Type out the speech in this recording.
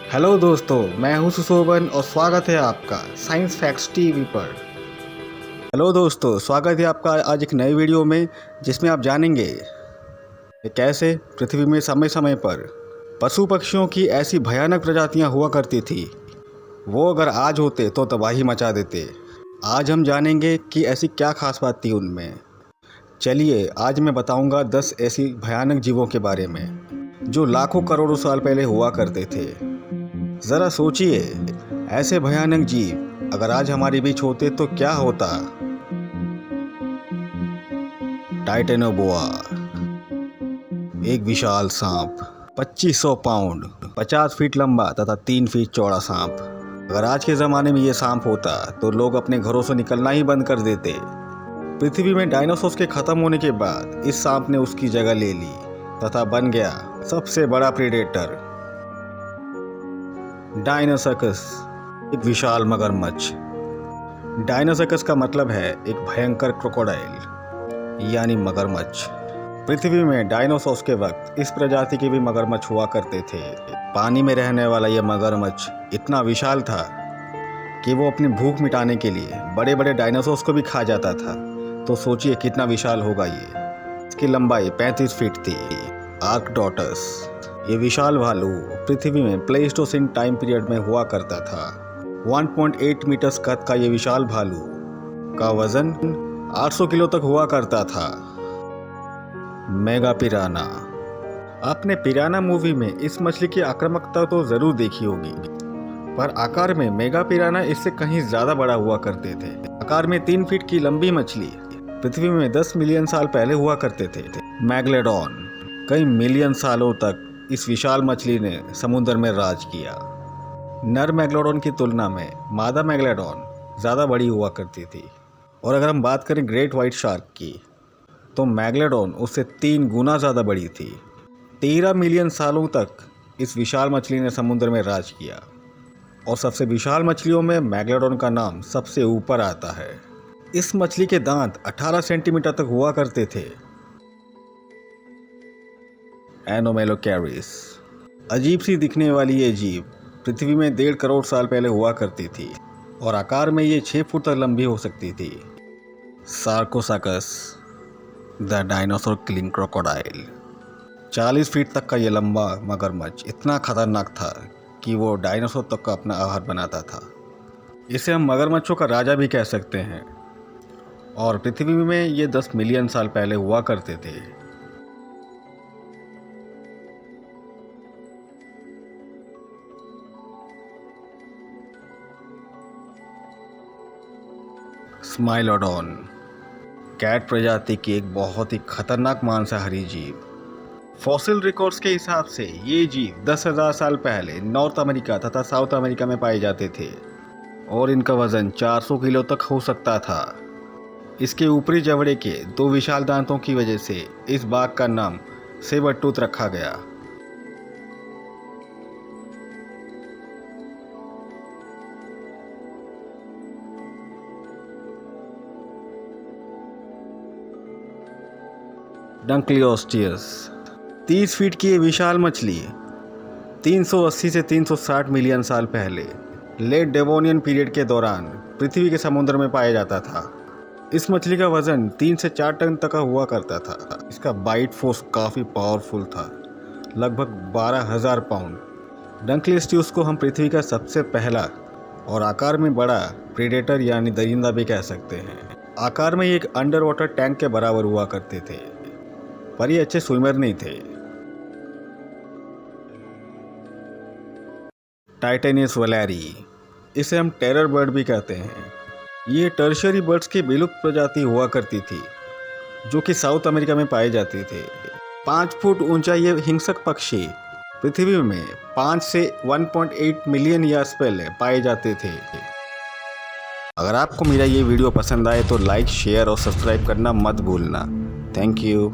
Hello दोस्तों, मैं हूं सुशोभन और स्वागत है आपका साइंस फैक्ट्स टीवी पर। हेलो दोस्तों, स्वागत है आपका आज एक नई वीडियो में जिसमें आप जानेंगे कि कैसे पृथ्वी में समय समय पर पशु पक्षियों की ऐसी भयानक प्रजातियां हुआ करती थी, वो अगर आज होते तो तबाही मचा देते। आज हम जानेंगे कि ऐसी क्या खास बात थी उनमें। चलिए आज मैं बताऊंगा 10 ऐसी भयानक जीवों के बारे में जो लाखों करोड़ों साल पहले हुआ करते थे। ज़रा सोचिए, ऐसे भयानक जीव अगर आज हमारे बीच होते तो क्या होता। टाइटेनोबोआ, एक विशाल सांप, 2500 पाउंड, 50 फीट लंबा तथा 3 फीट चौड़ा सांप। अगर आज के ज़माने में ये सांप होता तो लोग अपने घरों से निकलना ही बंद कर देते। पृथ्वी में डायनासोर्स के ख़त्म होने के बाद इस सांप ने उसकी जगह ले ली तथा बन गया सबसे बड़ा प्रेडेटर। डायनोसर्कस, एक विशाल मगरमच्छ। डायनोसर्कस का मतलब है एक भयंकर क्रोकोडाइल यानी मगरमच्छ। पृथ्वी में डायनासोर्स के वक्त इस प्रजाति के भी मगरमच्छ हुआ करते थे। पानी में रहने वाला यह मगरमच्छ इतना विशाल था कि वो अपनी भूख मिटाने के लिए बड़े बड़े डायनासोर्स को भी खा जाता था। तो सोचिए कितना विशाल होगा ये। इसकी लंबाई 35 फीट थी। आर्कटोटस, ये विशाल भालू पृथ्वी में प्लेस्टोसिन टाइम पीरियड में हुआ करता था। 1.8 मीटर कद का ये विशाल भालू का वजन 800 किलो तक हुआ करता था। मेगा पिराना, आपने पिराना मूवी में इस मछली की आक्रामकता तो ज़रूर देखी होगी, पर आकार में मेगा पिराना इससे कहीं ज़्यादा बड़ा हुआ करते थे। आकार में 3 फीट की लंबी मछली पृथ्वी में 10 मिलियन साल पहले हुआ करते थे। मैग्लेडॉन, कई मिलियन सालों तक इस विशाल मछली ने समुद्र में राज किया। नर मैग्लेडॉन की तुलना में मादा मैग्लेडॉन ज़्यादा बड़ी हुआ करती थी। और अगर हम बात करें ग्रेट वाइट शार्क की, तो मैग्लेडॉन उससे 3 गुना ज़्यादा बड़ी थी। 13 मिलियन सालों तक इस विशाल मछली ने समुद्र में राज किया। और सबसे विशाल मछलियों में मैग्लेडॉन का नाम सबसे ऊपर आता है। इस मछली के दांत 18 सेंटीमीटर तक हुआ करते थे। एनोमेलोकैरिस, अजीब सी दिखने वाली ये जीव पृथ्वी में 1.5 करोड़ साल पहले हुआ करती थी और आकार में ये 6 फुट तक लंबी हो सकती थी। Sarcosuchus, the dinosaur killing crocodile, 40 feet तक का ये लंबा मगरमच्छ इतना खतरनाक था कि वो डायनासोर तक का अपना आहार बनाता था। इसे हम मगरमच्छों का राजा भी कह सकते हैं। और पृथ्वी में ये 10 मिलियन साल पहले हुआ करते थे। स्माइलोडॉन, कैट प्रजाति की एक बहुत ही खतरनाक मांसाहारी जीव। फॉसिल रिकॉर्ड्स के हिसाब से ये जीव 10,000 साल पहले नॉर्थ अमेरिका तथा साउथ अमेरिका में पाए जाते थे और इनका वजन 400 किलो तक हो सकता था। इसके ऊपरी जबड़े के 2 विशाल दांतों की वजह से इस बाघ का नाम सेबर टूथ रखा गया। डंक्लियोस्टियस, 30 फीट की ये विशाल मछली 380 से 360 मिलियन साल पहले लेट डेवोनियन पीरियड के दौरान पृथ्वी के समुद्र में पाया जाता था। इस मछली का वजन 3 से 4 टन तक का हुआ करता था। इसका बाइट फोर्स काफ़ी पावरफुल था, लगभग 12,000 पाउंड। डंक्लियोस्टियस को हम पृथ्वी का सबसे पहला और आकार में बड़ा प्रेडेटर यानी दरिंदा भी कह सकते हैं। आकार में ये एक अंडर वाटर टैंक के बराबर हुआ करते थे, पर ये अच्छे स्विमर नहीं थे। टाइटेनियस वैलेरी, इसे हम टेरर बर्ड भी कहते हैं। ये टर्शियरी बर्ड्स की विलुप्त प्रजाति हुआ करती थी जो कि साउथ अमेरिका में पाए जाते थे। 5 फुट ऊंचा ये हिंसक पक्षी पृथ्वी में 5 से 1.8 मिलियन ईयर्स पहले पाए जाते थे। अगर आपको मेरा ये वीडियो पसंद आए तो लाइक, शेयर और सब्सक्राइब करना मत भूलना। Thank you.